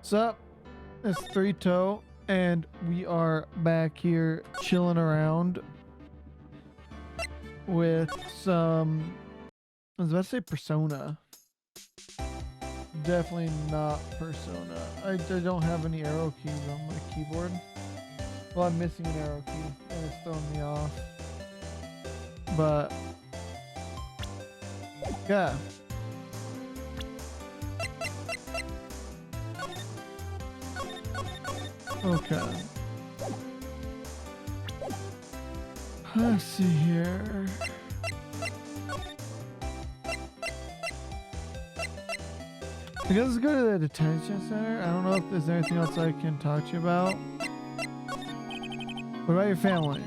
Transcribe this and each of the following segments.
What's up? It's Three Toe, and we are back here chilling around with some. I was about to say Persona. Definitely not Persona. I don't have any arrow keys on my keyboard. Well, I'm missing an arrow key, and it's throwing me off. But yeah. Okay. Let's see here. I guess let's go to the detention center. I don't know if there's anything else I can talk to you about. What about your family?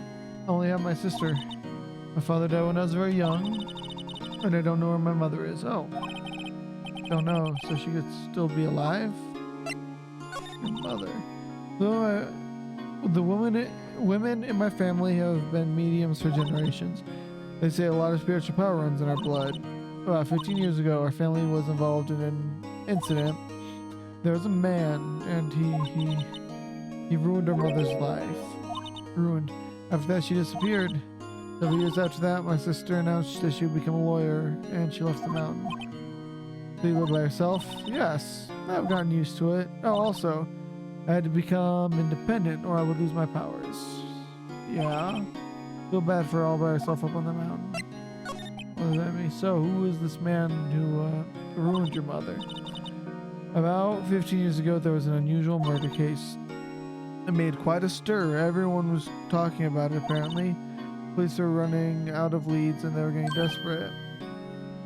I only have my sister. My father died when I was very young, and I don't know where my mother is. Oh. Don't know, so she could still be alive? Your mother. The women in my family have been mediums for generations. They say a lot of spiritual power runs in our blood. About 15 years ago, our family was involved in an incident. There was a man, and he ruined our mother's life. Ruined. After that, she disappeared. Several years after that, my sister announced that she would become a lawyer, and she left the mountain. Do you live by herself? Yes. I've gotten used to it. Oh, also, I had to become independent or I would lose my powers. Yeah. Feel bad for all by herself up on the mountain. What does that mean? So, who is this man who ruined your mother? About 15 years ago, there was an unusual murder case. It made quite a stir. Everyone was talking about it, apparently. Police were running out of leads and they were getting desperate.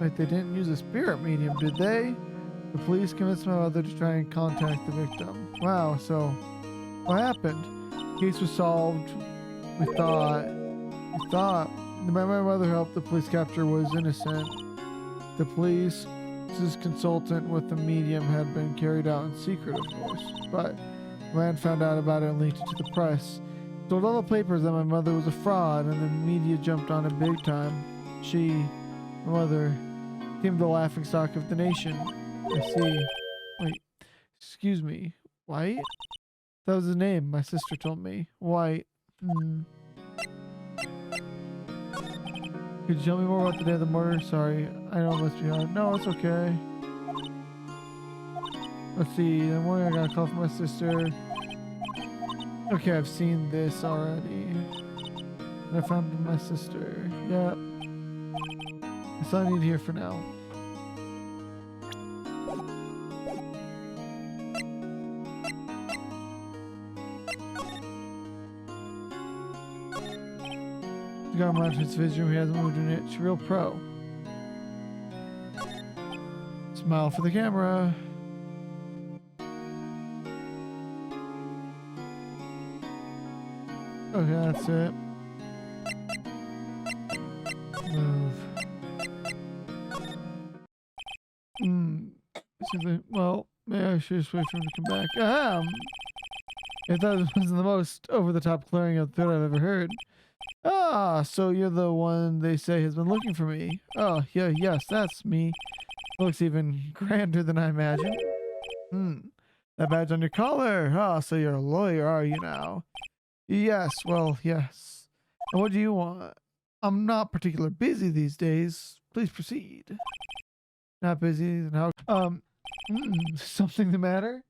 Wait, they didn't use a spirit medium, did they? The police convinced my mother to try and contact the victim. Wow, so what happened? The case was solved. We thought my mother helped the police capture was innocent. The police's consultant with the medium had been carried out in secret, of course. But the man found out about it and leaked it to the press. Told all the papers that my mother was a fraud, and the media jumped on it big time. My mother, became the laughingstock of the nation. I see. Wait, excuse me. White? That was his name, my sister told me. White. Could you tell me more about the day of the murder? Sorry, I know it must be hard. No, it's okay. Let's see, in the morning I got a call from my sister. Okay, I've seen this already. And I found my sister. Yep. That's all I need here for now. He's got him out of his vision. He hasn't moved an inch. Real pro. Smile for the camera. Okay, that's it. Move. Well, maybe I should just wait for him to come back. I thought this was the most over-the-top clearing of threat I've ever heard. Ah, so you're the one they say has been looking for me. Oh, yeah, yes, that's me. Looks even grander than I imagined. That badge on your collar. Ah, so you're a lawyer, are you now? Yes, well, yes. And what do you want? I'm not particularly busy these days. Please proceed. Not busy, then how? Something the matter?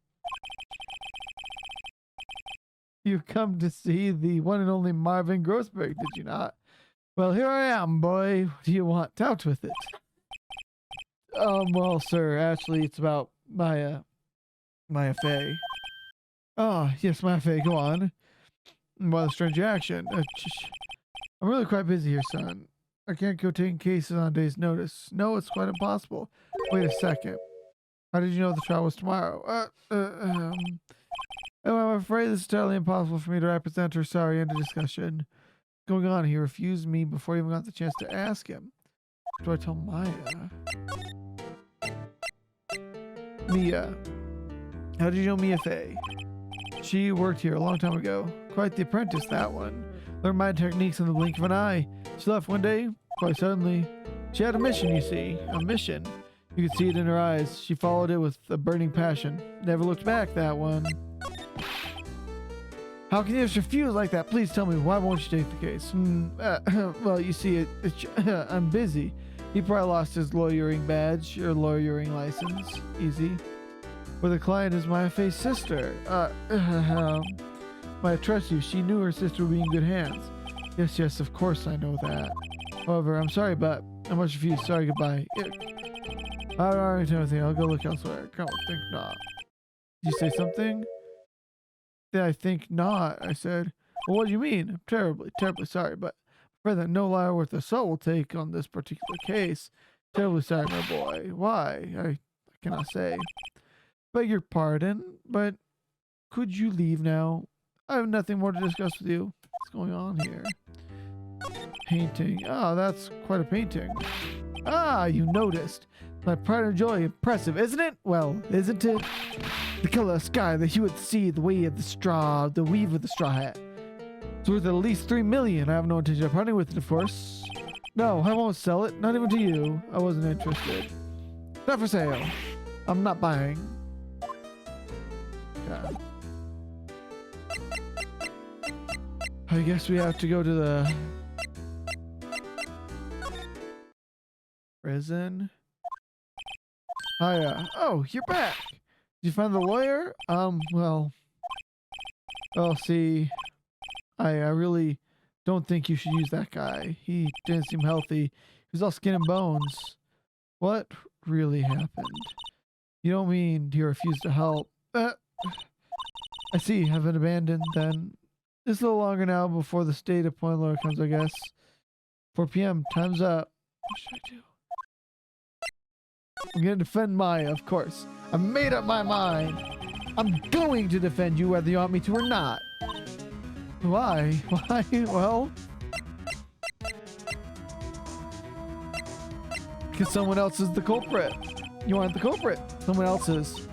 You've come to see the one and only Marvin Grossberg, did you not? Well, here I am, boy. What do you want? Out with it. Well, sir, actually, it's about my FA. Oh, yes, my FA. Go on. Well, strange action. I'm really quite busy here, son. I can't go taking cases on a day's notice. No, it's quite impossible. Wait a second. How did you know the trial was tomorrow? Oh, I'm afraid this is totally impossible for me to represent her. Sorry, end of discussion. What's going on? He refused me before I even got the chance to ask him. What do I tell Maya? Mia. How did you know Mia Fey? She worked here a long time ago. Quite the apprentice, that one. Learned my techniques in the blink of an eye. She left one day, quite suddenly. She had a mission, you see. A mission. You could see it in her eyes. She followed it with a burning passion. Never looked back, that one. How can you just refuse like that? Please tell me, why won't you take the case? Well, you see, I'm busy. He probably lost his lawyering badge or lawyering license. Easy. Well, the client is my face sister. I trust you. She knew her sister would be in good hands. Yes, of course I know that. However, I'm sorry, but I must refuse. Sorry, goodbye. I don't already know anything. I'll go look elsewhere. Come on, think not. Did you say something? Yeah, I think not, I said. Well, what do you mean? I'm terribly sorry, but afraid that no liar worth a salt will take on this particular case. Terribly sorry, my boy. Why? I cannot say. Beg your pardon, but could you leave now? I have nothing more to discuss with you. What's going on here? Painting. Oh, that's quite a painting. Ah, you noticed. My pride and joy. Impressive, isn't it? Well, isn't it? The color of the sky, the hue of the sea, the weave of the straw, the weave of the straw hat. It's worth at least 3 million. I have no intention of parting with it, of course. No, I won't sell it. Not even to you. I wasn't interested. Not for sale. I'm not buying. Okay. I guess we have to go to the prison. Hiya. Oh, you're back. Did you find the lawyer? Well, see, I really don't think you should use that guy. He didn't seem healthy. He was all skin and bones. What really happened? You don't mean he refused to help? I see. Have been abandoned then. It's a little longer now before the state appointed lawyer comes, I guess. 4 p.m. Time's up. What should I do? I'm going to defend Maya, of course. I made up my mind. I'm going to defend you whether you want me to or not. Why? Why? Well, because someone else is the culprit. You aren't the culprit. Someone else is.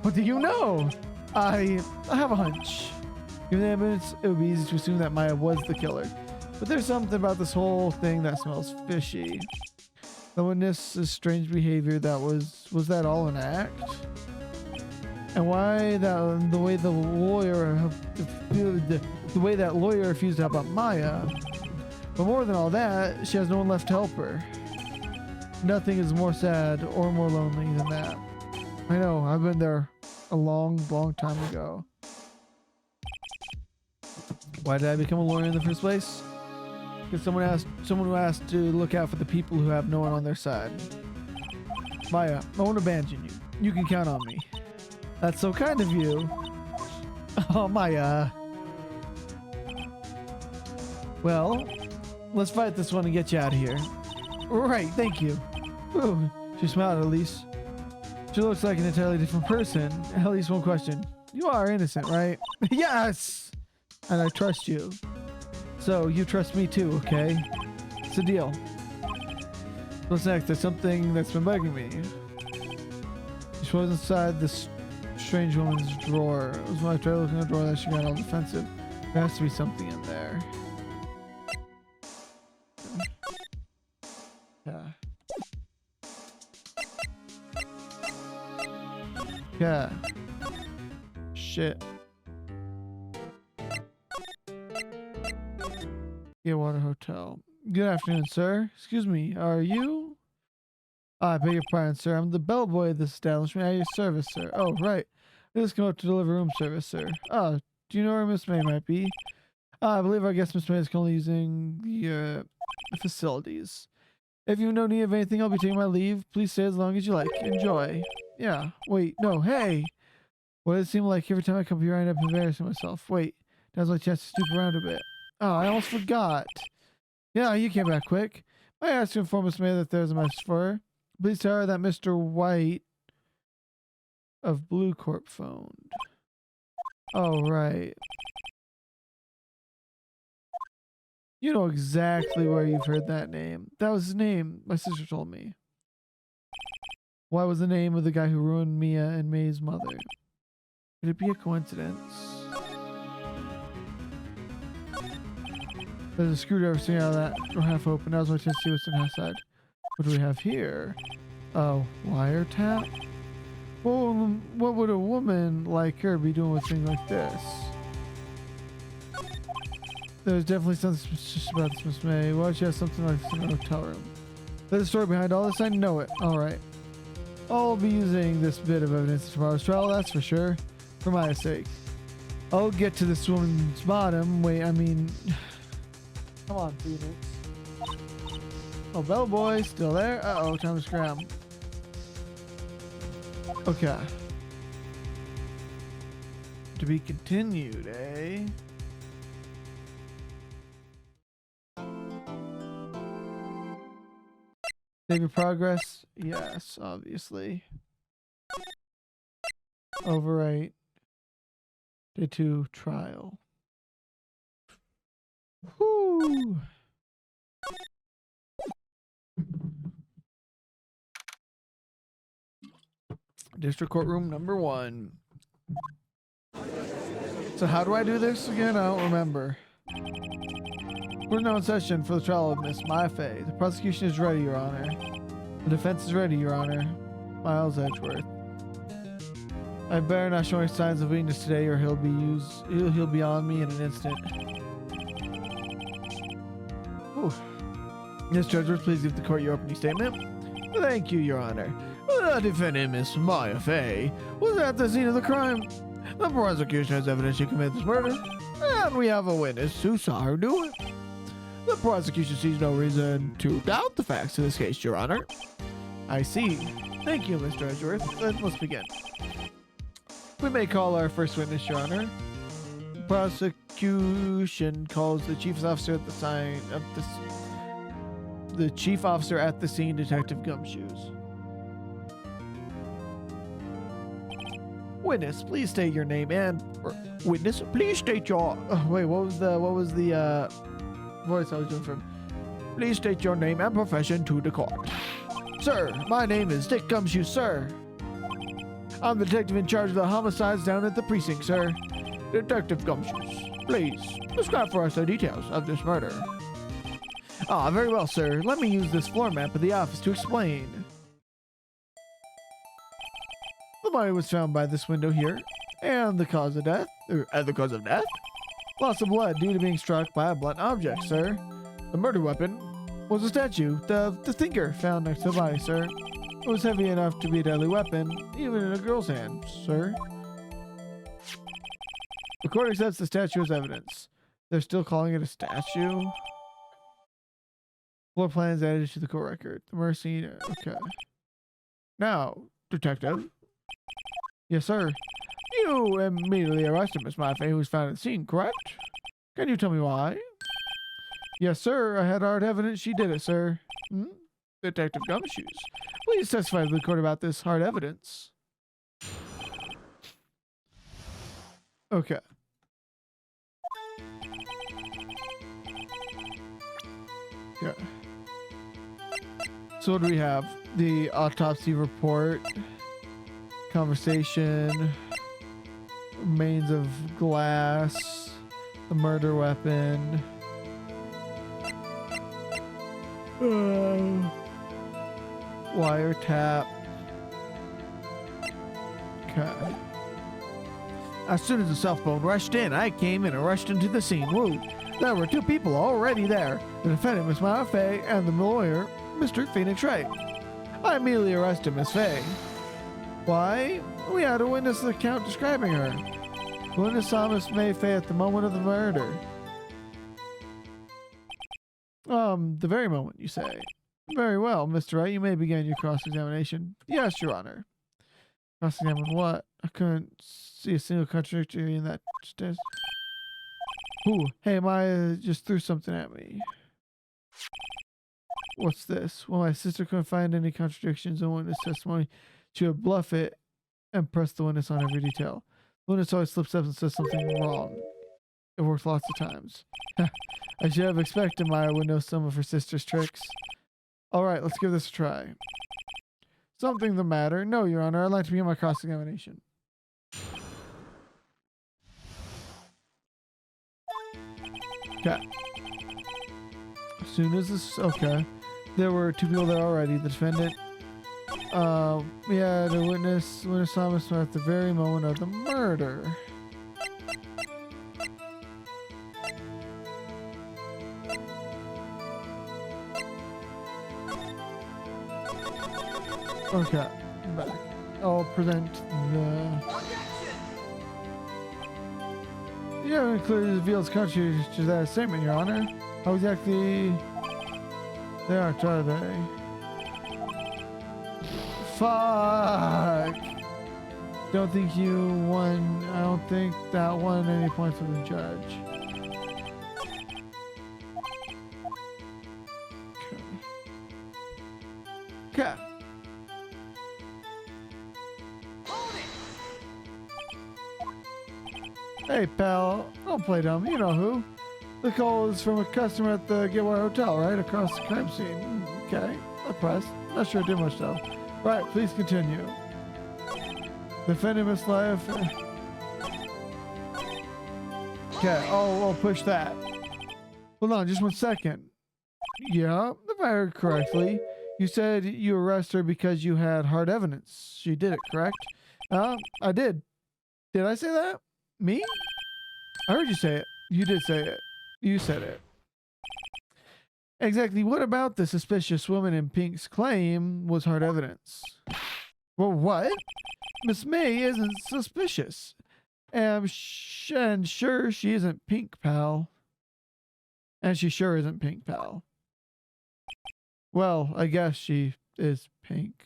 What do you know? I have a hunch. Given the evidence, it would be easy to assume that Maya was the killer. But there's something about this whole thing that smells fishy. The witness's strange behavior, was that all an act? And why the way that lawyer refused to help out Maya? But more than all that, she has no one left to help her. Nothing is more sad or more lonely than that. I know, I've been there a long time ago. Why did I become a lawyer in the first place? Because someone who has to look out for the people who have no one on their side. Maya, I won't abandon you. You can count on me. That's so kind of you. Oh, Maya. Well, let's fight this one and get you out of here. Right, thank you. Ooh, she smiled at least. She looks like an entirely different person. At least one question. You are innocent, right? Yes! And I trust you. So, you trust me too, okay? It's a deal. What's next? There's something that's been bugging me. She was inside this strange woman's drawer. It was when I tried looking in the drawer that she got all defensive. There has to be something in there. Yeah. Yeah. Shit. Water Hotel. Good afternoon, sir. Excuse me, are you? I beg your pardon, sir. I'm the bellboy of this establishment. At your service, sir. Oh, right. I just come up to deliver room service, sir. Do you know where Miss May might be? I believe our guest Miss May is currently using the facilities. If you have no need of anything, I'll be taking my leave. Please stay as long as you like. Enjoy. Yeah. Wait, no, hey! What does it seem like every time I come here I end up embarrassing myself? Wait, now's my chance to stoop around a bit. Oh, I almost forgot. Yeah, you came back quick. I asked to inform Miss May that there's a message for her. Please tell her that Mr. White of Blue Corp phoned. Oh, right. You know exactly where you've heard that name. That was his name, my sister told me. Why was the name of the guy who ruined Mia and May's mother? Could it be a coincidence? There's a screwdriver sticking out of that door half open. Now's my chance to see what's inside. What do we have here? Oh, wiretap? Well, what would a woman like her be doing with things like this? There's definitely something suspicious about this Miss May. Why would she have something like this in her hotel room? There's a story behind all this. I know it. All right. I'll be using this bit of evidence in tomorrow's trial, that's for sure. For my sake. I'll get to this woman's bottom. Wait, I mean... Come on, Phoenix. Oh, bellboy, still there? Uh-oh, time to scram. Okay. To be continued, eh? Save your progress? Yes, obviously. Overwrite. Day 2 trial. Whoo! District Courtroom number 1. So how do I do this again? I don't remember. We're now in session for the trial of Miss Maifei. The prosecution is ready, Your Honor. The defense is ready, Your Honor. Miles Edgeworth. I better not show any signs of weakness today, or he'll be on me in an instant. Ooh. Mr. Edgeworth, please give the court your opening statement. Thank you, Your Honor. The defendant, Miss Maifei, was at the scene of the crime. The prosecution has evidence she committed this murder, and we have a witness who saw her do it. The prosecution sees no reason to doubt the facts of this case, Your Honor. I see. Thank you, Mr. Edgeworth. Let's begin. We may call our first witness, Your Honor. The prosecution calls the chief officer at the chief officer at the scene, Detective Gumshoes. Witness, please state your name and witness, please state your. Wait, what was the voice I was doing from? Please state your name and profession to the court. Sir, my name is Dick Gumshoe, sir. I'm the detective in charge of the homicides down at the precinct, sir. Detective Gumshoe, please describe for us the details of this murder. Ah, very well, sir. Let me use this floor map of the office to explain. The body was found by this window here, and the cause of death, loss of blood due to being struck by a blunt object, sir. The murder weapon was a statue, the thinker found next to the body, sir. It was heavy enough to be a deadly weapon, even in a girl's hand, sir. The court accepts the statue as evidence. They're still calling it a statue. Floor plans added to the court record. The murder scene, okay. Now, detective. Yes, sir. You immediately arrested Miss Maifei, who was found at the scene, correct? Can you tell me why? Yes, sir. I had hard evidence she did it, sir. Detective Gumshoes, please testify to the court about this hard evidence. Okay. Yeah. So what do we have? The autopsy report. Conversation, remains of glass, the murder weapon, wiretap. Okay. As soon as the cell phone rushed in, I came in and rushed into the scene. Woo! There were 2 people already there: the defendant, Miss Maifei, and the lawyer, Mr. Phoenix Wright. I immediately arrested Miss Fei. Why? We had a witness account describing her. The witness saw Miss Maifei at the moment of the murder. The very moment, you say. Very well, Mr. Wright, you may begin your cross-examination. Yes, Your Honor. Cross-examine what? I couldn't see a single contradictory in that test. Ooh, hey, Maya just threw something at me. What's this? Well, my sister couldn't find any contradictions in witness testimony. She would bluff it and press the witness on every detail. The witness always slips up and says something wrong. It works lots of times. I should have expected Maya would know some of her sister's tricks. Alright, let's give this a try. Something the matter? No, Your Honor. I'd like to begin my cross-examination. Okay. As soon as this... Okay. There were 2 people there already. The defendant... We had a witness saw Mr. at the very moment of the murder. Okay, I'm back. I'll present the... You haven't clearly revealed country to that statement, Your Honor. How exactly they aren't, are they? Fuck! Don't think you won. I don't think that won any points for the judge. Okay. Okay. Hey, pal. Don't play dumb. You know who. The call is from a customer at the Gateway Hotel, right? Across the crime scene. Okay. Impressed. Not sure it did much, though. Right, please continue. Defending Miss Life. Okay, I'll push that. Hold on, just 1 second. Yeah, if I heard correctly, you said you arrested her because you had hard evidence. She did it, correct? I did. Did I say that? Me? I heard you say it. You did say it. You said it. Exactly. What about the suspicious woman in Pink's claim was hard evidence? Well, what? Miss May isn't suspicious. And sure she isn't Pink, pal. And she sure isn't Pink, pal. Well, I guess she is Pink.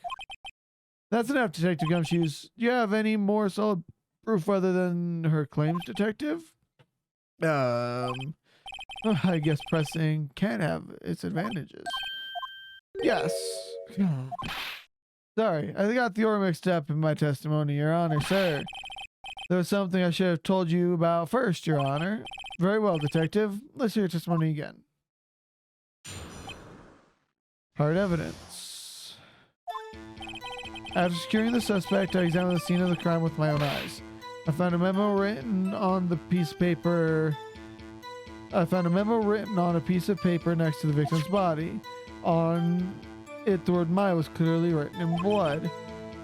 That's enough, Detective Gumshoes. Do you have any more solid proof other than her claims, Detective? I guess pressing can have its advantages. Yes. Sorry, I got the order mixed up in my testimony, Your Honor, sir. There was something I should have told you about first, Your Honor. Very well, Detective. Let's hear your testimony again. Hard evidence. After securing the suspect, I examined the scene of the crime with my own eyes. I found a memo written on a piece of paper next to the victim's body. On it, the word Maya was clearly written in blood.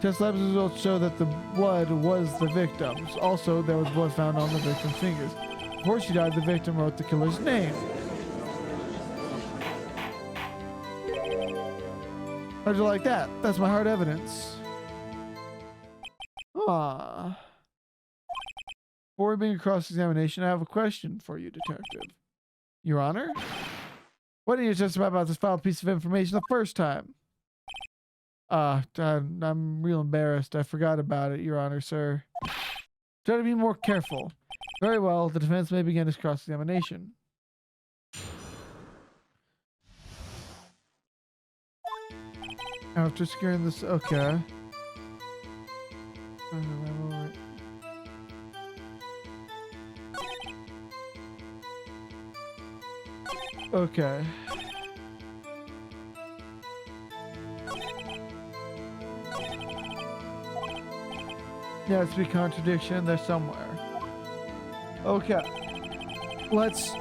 Test lab results show that the blood was the victim's. Also, there was blood found on the victim's fingers. Before she died, the victim wrote the killer's name. How'd you like that? That's my hard evidence. Ah. Before we begin cross-examination, I have a question for you, Detective. Your Honor? Why didn't you testify about this filed piece of information the first time? I'm real embarrassed. I forgot about it, Your Honor, sir. Try to be more careful. Very well, the defense may begin its cross-examination. After securing this, okay. Okay. Yeah, it's a contradiction there somewhere. Okay. Let's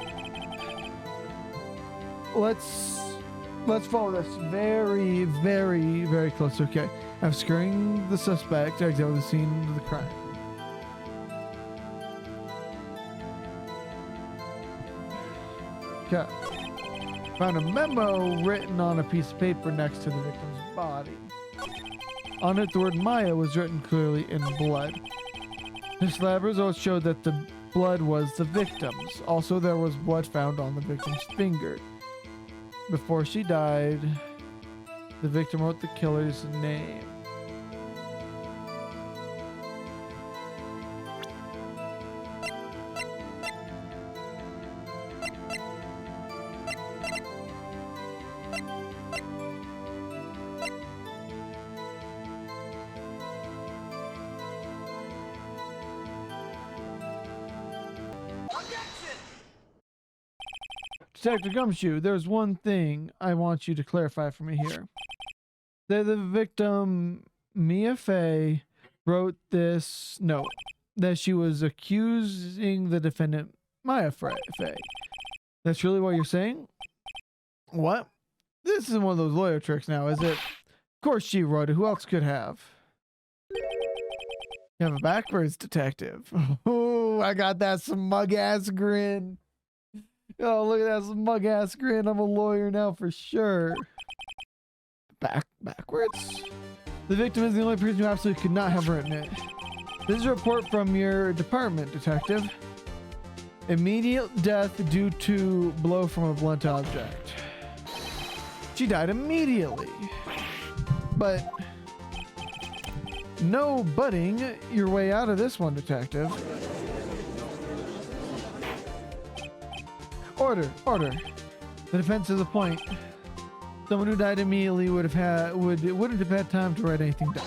follow this very, very, very close. Okay. I'm securing the suspect. I examine the scene of the crime. Okay. Found a memo written on a piece of paper next to the victim's body. On it, the word Maya was written clearly in blood. His lab results showed that the blood was the victim's. Also, there was blood found on the victim's finger. Before she died, the victim wrote the killer's name. Detective Gumshoe, there's one thing I want you to clarify for me here. The victim, Mia Fey, wrote this note that she was accusing the defendant, Maya Fey. That's really what you're saying? What? This isn't one of those lawyer tricks now, is it? Of course she wrote it. Who else could have? You have a backwards detective. Oh, I got that smug ass grin. Oh, look at that smug ass grin. I'm a lawyer now for sure. Backwards? The victim is the only person who absolutely could not have written it. This is a report from your department, detective. Immediate death due to blow from a blunt object. She died immediately. But no butting your way out of this one, detective. Order. The defense is a point. Someone who died immediately wouldn't have had time to write anything down.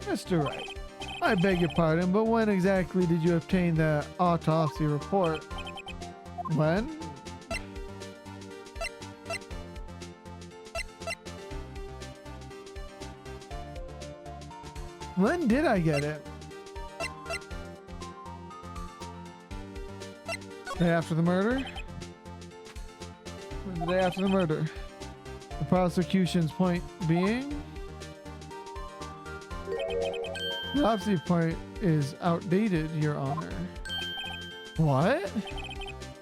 Mr. Wright, I beg your pardon, but when exactly did you obtain the autopsy report? When? When did I get it? Day after the murder? The day after the murder. The prosecution's point being? The autopsy point is outdated, Your Honor. What?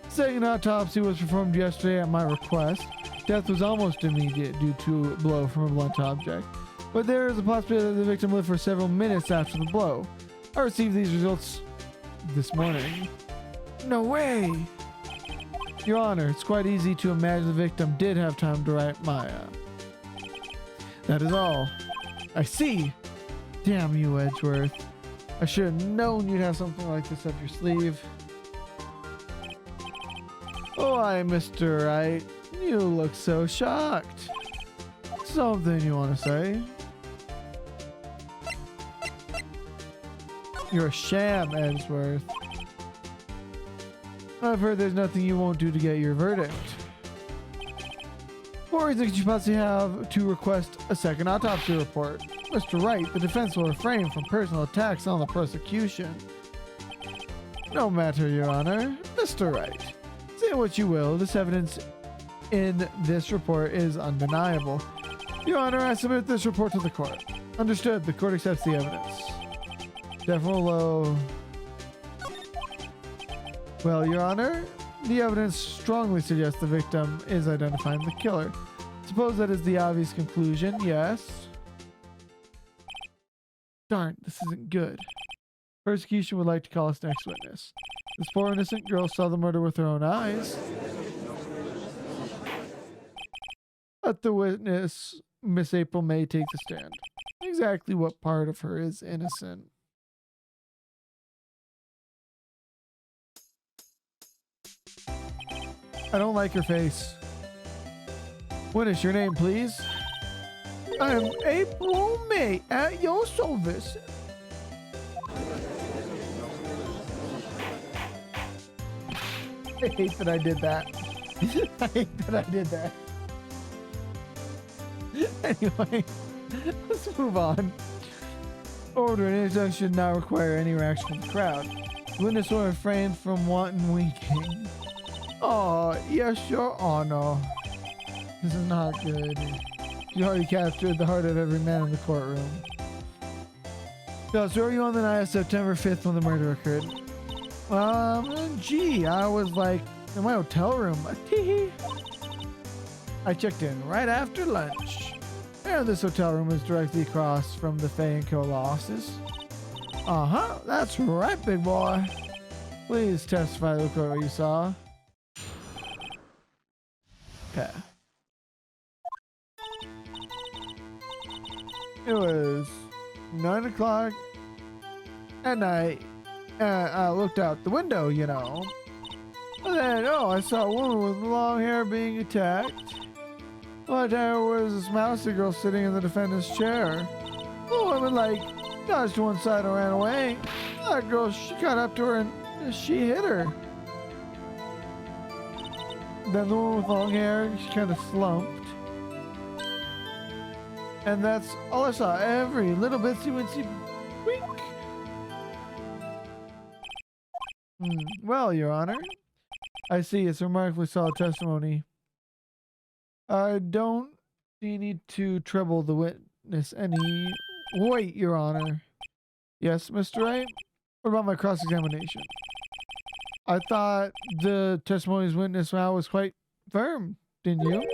Second autopsy was performed yesterday at my request. Death was almost immediate due to a blow from a blunt object. But there is a possibility that the victim lived for several minutes after the blow. I received these results this morning. No way! Your Honor, it's quite easy to imagine the victim did have time to write Maya. That is all. I see. Damn you, Edgeworth. I should have known you'd have something like this up your sleeve. Oh, hi, Mr. Wright. You look so shocked. Something you want to say? You're a sham, Edgeworth. I've heard there's nothing you won't do to get your verdict. What reason could you possibly have to request a second autopsy report? Mr. Wright, the defense will refrain from personal attacks on the prosecution. No matter, Your Honor. Mr. Wright, say what you will, this evidence in this report is undeniable. Your Honor, I submit this report to the court. Understood, the court accepts the evidence. Definitely low. Well, Your Honor, the evidence strongly suggests the victim is identifying the killer. Suppose that is the obvious conclusion, yes? Darn, this isn't good. Persecution would like to call us next witness. This poor innocent girl saw the murder with her own eyes. Let the witness, Miss April May, take the stand. Exactly what part of her is innocent? I don't like her face. Witness, your name, please. I'm April May, at your service. I hate that I did that. I hate that I did that. Anyway, let's move on. Order, an introduction should not require any reaction from the crowd. Witness will refrain from wanton winking. Oh, yes, Your Honor. This is not good. You already captured the heart of every man in the courtroom. So, where were you on the night of September 5th when the murder occurred? Gee, I was like in my hotel room. Tee-hee. I checked in right after lunch. And this hotel room is directly across from the Fay & Co. law offices. Uh-huh, that's right, big boy. Please testify to the court what you saw. Okay. It was 9 o'clock at night. And I looked out the window, you know. And then, I saw a woman with long hair being attacked. Well, there was this mousy girl sitting in the defendant's chair. The woman, dodged to one side and ran away. That girl, she got up to her and she hit her. Then the woman with long hair, she kind of slumped. And that's all I saw. Every little bitsy-wincy wink. Well, Your Honor, I see it's remarkably solid testimony. I don't Do you need to trouble the witness any? Wait, Your Honor. Yes, Mr. Wright? What about my cross-examination? I thought the testimony's witness vow was quite firm, didn't you?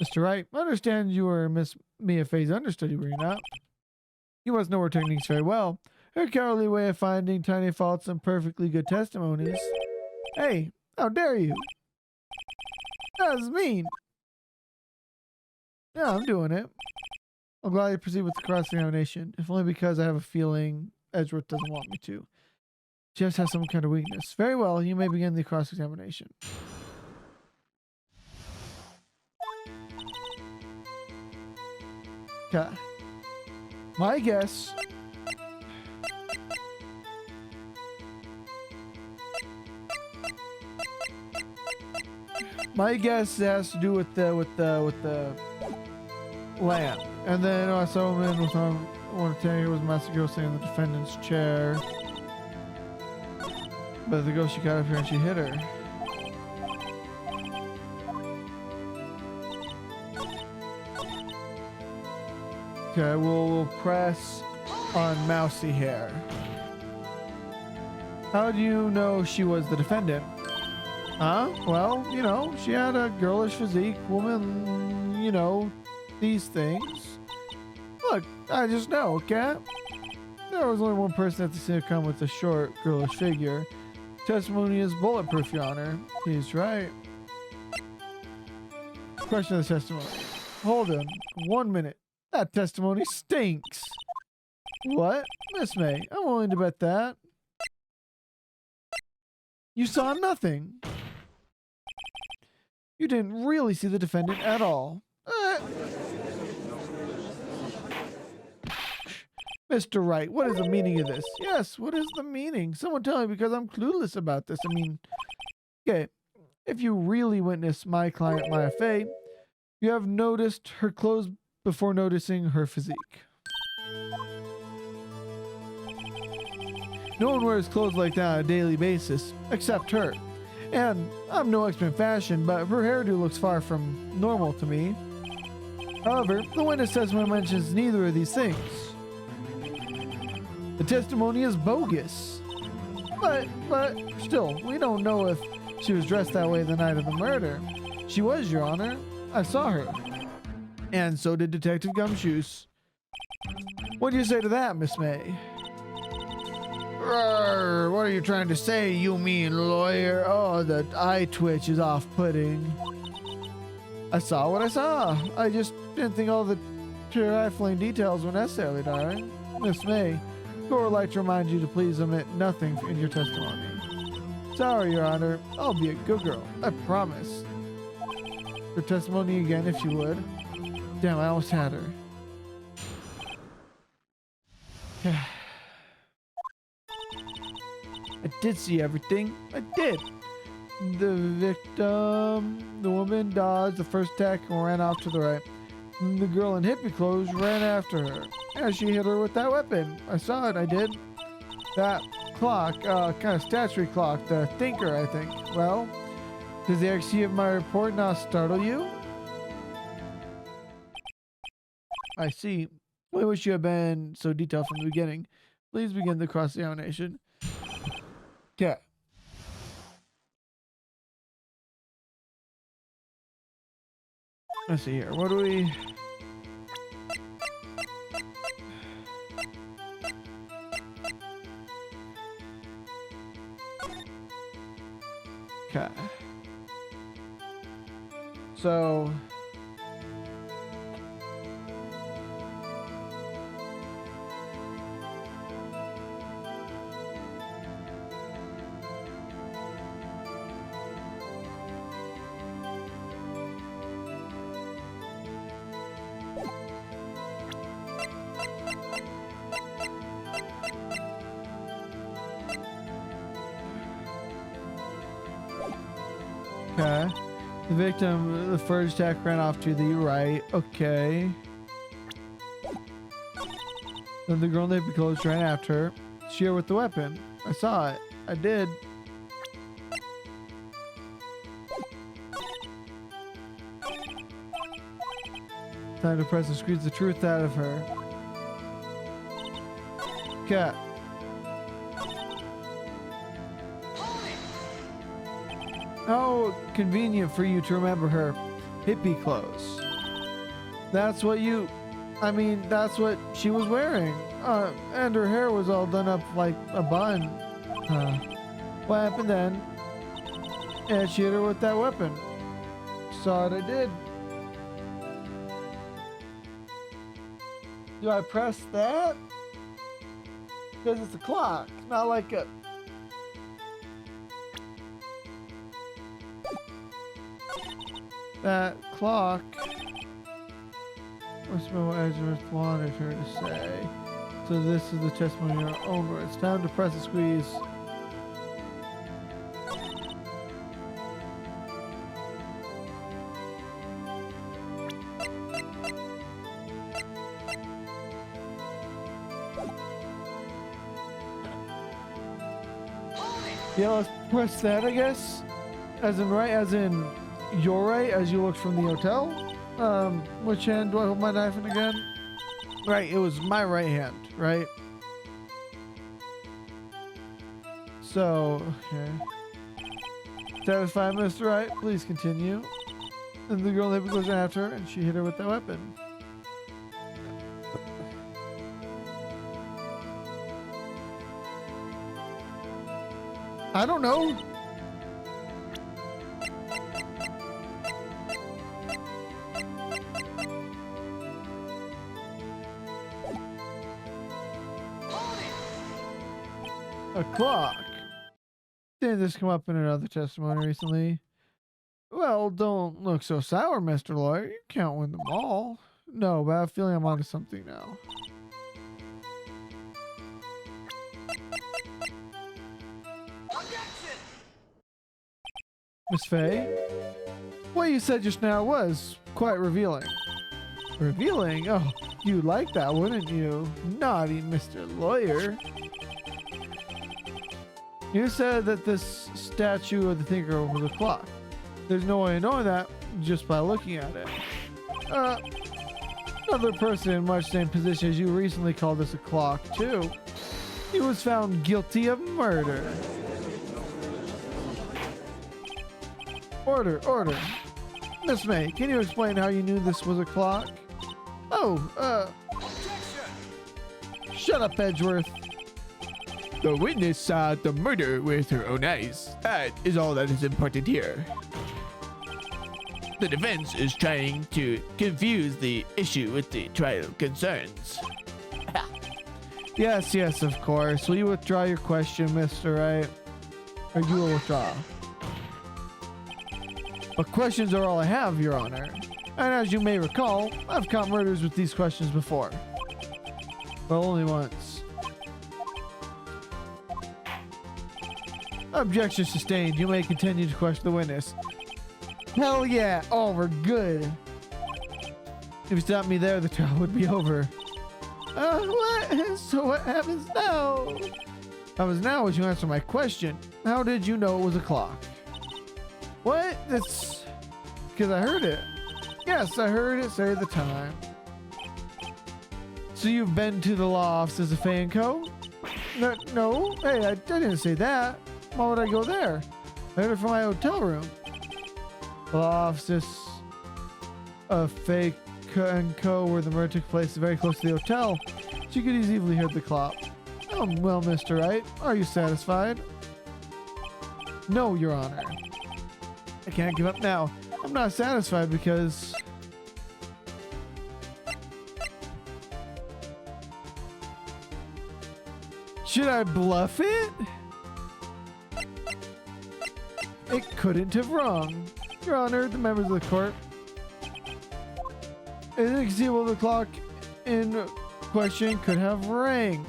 Mr. Wright, I understand you were Miss Mia Fey's understudy, were you not? You must know her techniques very well. Her cowardly way of finding tiny faults in perfectly good testimonies. Hey, how dare you? That's mean. Yeah, I'm doing it. I'll gladly proceed with the cross-examination, if only because I have a feeling Edgeworth doesn't want me to. She has to have some kind of weakness. Very well, you may begin the cross-examination. Okay. My guess... My guess has to do with the lamp. And then I saw him in with I want to tell you it was Masako sitting in the defendant's chair. But the ghost, she got up here and she hit her. Okay, we'll press on mousy hair. How do you know she was the defendant? Huh? Well, you know, she had a girlish physique, woman, you know, these things. Look, I just know, okay? There was only one person at the scene come with a short, girlish figure. Testimony is bulletproof, Your Honor. He's right. Question of the testimony. Hold on. 1 minute. That testimony stinks. What? Miss May, I'm willing to bet that. You saw nothing. You didn't really see the defendant at all. Mr. Wright, what is the meaning of this? Yes, what is the meaning? Someone tell me because I'm clueless about this. I mean, okay, if you really witnessed my client, Maya Fey, you have noticed her clothes before noticing her physique. No one wears clothes like that on a daily basis, except her. And I'm no expert in fashion, but her hairdo looks far from normal to me. However, the witness testimony mentions neither of these things. The testimony is bogus. But still, we don't know if she was dressed that way the night of the murder. She was, Your Honor. I saw her. And so did Detective Gumshoes. What do you say to that, Miss May? What are you trying to say, you mean lawyer? Oh, the eye twitch is off-putting. I saw what I saw. I just didn't think all the trifling details were necessary, darling. Miss May, I would like to remind you to please omit nothing in your testimony. Sorry, Your Honor. I'll be a good girl. I promise. Your testimony again, if you would. Damn, I almost had her. I did see everything. I did. The victim, the woman, dodged the first attack and ran off to the right. And the girl in hippie clothes ran after her. As she hit her with that weapon. I saw it, I did. That clock, kind of statuary clock, the thinker, I think. Well, does the accuracy of my report not startle you? I see. I wish you had been so detailed from the beginning. Please begin the cross-examination. Okay. Let's see here. What do we... Okay. So... Okay. The victim, the first attack ran off to the right. Okay. Then the girl in the hippie clothes ran after her. She hit with the weapon. I saw it. I did. Time to press and squeeze the truth out of her. Cat. How convenient for you to remember her hippie clothes. That's what you... I mean, that's what she was wearing. And her hair was all done up like a bun. What happened then? And she hit her with that weapon. Saw what I did. Do I press that? Because it's a clock, not like a... That clock... What's what Ezra wanted her to say? So this is the testimony of her own words. Time to press and squeeze. Yeah, let's press that, I guess. As in right, as in your right, as you looked from the hotel. Which hand do I hold my knife in again? Right, it was my right hand, right? So, okay. Satisfied, Mr. Wright? Please continue. And the girl maybe goes after her, and she hit her with that weapon. I don't know. A clock. Didn't this come up in another testimony recently? Well, don't look so sour, Mr. Lawyer. You can't win them all. No, but I have a feeling I'm onto something now. Miss Faye? What you said just now was quite revealing. Revealing? Oh, you'd like that, wouldn't you? Naughty Mr. Lawyer. You said that this statue of the Thinker was a clock. There's no way of knowing that just by looking at it. Another person in much same position as you recently called this a clock, too. He was found guilty of murder. Order. Miss May, can you explain how you knew this was a clock? Oh, shut up, Edgeworth. The witness saw the murder with her own eyes. That is all that is important here. The defense is trying to confuse the issue with the trial concerns. Yes, of course. Will you withdraw your question, Mr. Wright? Or you will withdraw? But questions are all I have, Your Honor. And as you may recall, I've caught murders with these questions before. But only once. Objection sustained. You may continue to question the witness. Hell yeah! Oh, we're good. If you stopped me there, the trial would be over. What? So what happens now? What happens now is you answer my question. How did you know it was a clock? What? That's because I heard it. Yes, I heard it say the time. So you've been to the law offices of Faye & Co? No. Hey, I didn't say that. Why would I go there? I heard it from my hotel room. The law offices of Faye & Co, where the murder took place, is very close to the hotel. So you could easily hear the clock. Oh, well, Mr. Wright, are you satisfied? No, Your Honor. I can't give up now. I'm not satisfied because... Should I bluff it? It couldn't have wrong. Your Honor, the members of the court. It is inconceivable the clock in question could have rang.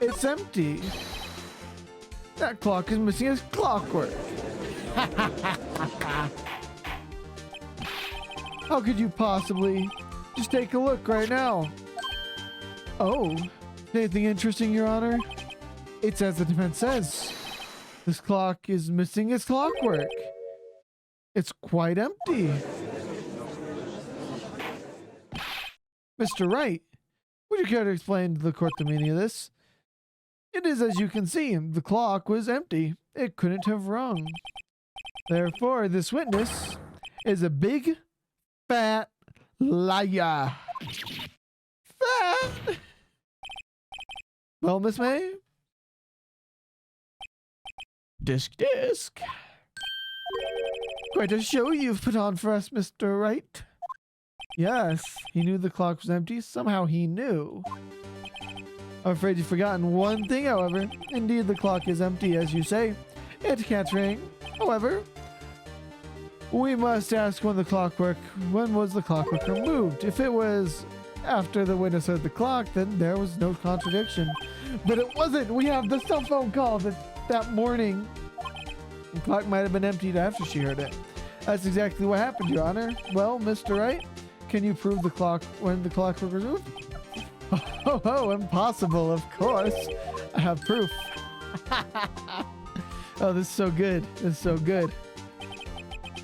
It's empty. That clock is missing its clockwork. How could you possibly? Just take a look right now. Oh, anything interesting, Your Honor? It's as the defense says. This clock is missing its clockwork. It's quite empty. Mr. Wright, would you care to explain to the court the meaning of this? It is as you can see, the clock was empty. It couldn't have rung. Therefore, this witness is a big, fat liar. Fat! Well, Miss May? Disc. Quite a show you've put on for us, Mr. Wright. Yes, he knew the clock was empty. Somehow he knew. I'm afraid you've forgotten one thing, however. Indeed, the clock is empty, as you say. It can't ring. However, we must ask when was the clockwork removed? If it was after the witness heard the clock, then there was no contradiction. But it wasn't. We have the cell phone call that morning. The clock might have been emptied after she heard it. That's exactly what happened, Your Honor. Well, Mr. Wright, can you prove when the clockwork was removed? Oh, impossible, of course. I have proof. Oh, this is so good. This is so good.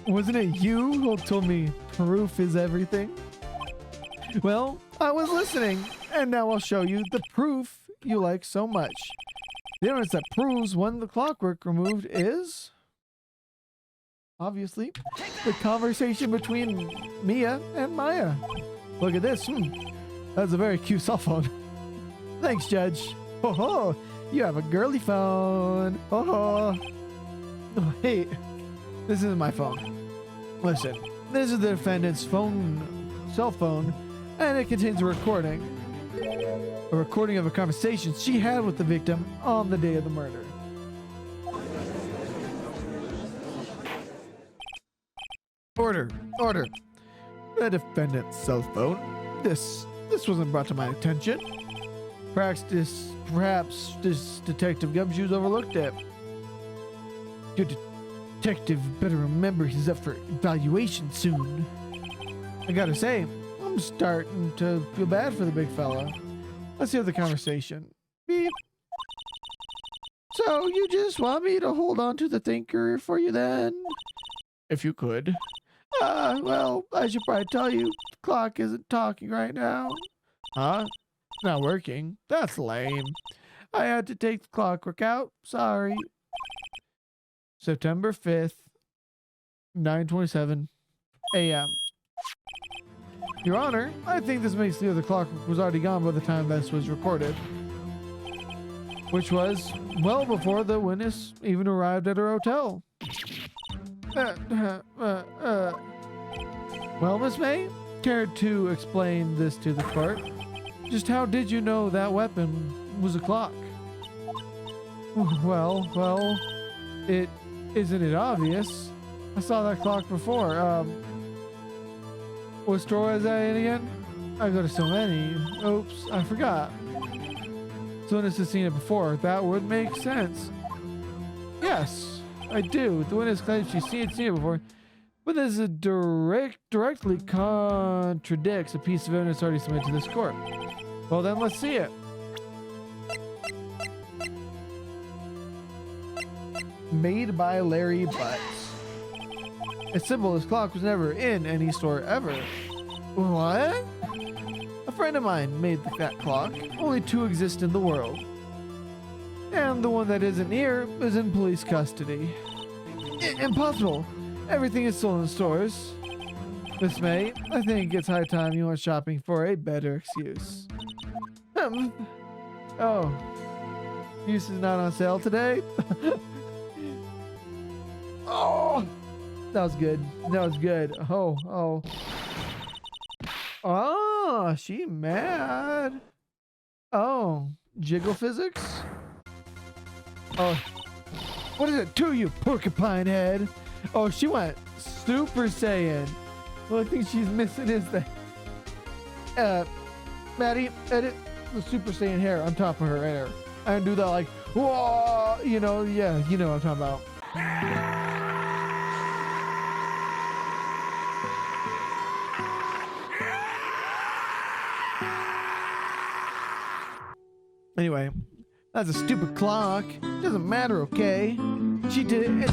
Wasn't it you who told me proof is everything? Well, I was listening, and now I'll show you the proof you like so much. The evidence that proves when the clockwork removed is, obviously, the conversation between Mia and Maya. Look at this. That's a very cute cell phone. Thanks, Judge. Oh, you have a girly phone. Oh, hey, this isn't my phone. Listen, this is the defendant's cell phone, and it contains a recording of a conversation she had with the victim on the day of the murder. Order. The defendant's cell phone. This wasn't brought to my attention. Perhaps this Detective Gumshoes overlooked it. Your detective better remember he's up for evaluation soon. I gotta say, I'm starting to feel bad for the big fella. Let's hear the conversation. Beep. So you just want me to hold on to the thinker for you then? If you could. Well, I should probably tell you, the clock isn't talking right now. Huh? It's not working. That's lame. I had to take the clockwork out. Sorry. September 5th, 9:27 a.m. Your Honor, I think this makes clear the clockwork was already gone by the time this was recorded, which was well before the witness even arrived at her hotel. Well, Miss May, care to explain this to the court? Just how did you know that weapon was a clock? Well, isn't it obvious? I saw that clock before. What store is that in again? I go to so many. Oops, I forgot. So witness has seen it before. That would make sense. Yes, I do. The witness claims she's seen it before. But this is directly contradicts a piece of evidence already submitted to this court. Well then, let's see it. Made by Larry Butts. It's simple, this clock was never in any store ever. What? A friend of mine made that clock. Only two exist in the world. And the one that isn't here is in police custody. Impossible. Everything is sold in stores. Miss May, I think it's high time you went shopping for a better excuse. Oh. Use is not on sale today? Oh! That was good. That was good. Oh. Oh, she mad. Oh, jiggle physics? Oh. What is it to you, porcupine head? Oh, she went Super Saiyan. The only thing she's missing is the... Maddie, edit the Super Saiyan hair on top of her hair. And do that like, whoa, yeah, you know what I'm talking about. Anyway, that's a stupid clock. Doesn't matter, okay? She did it.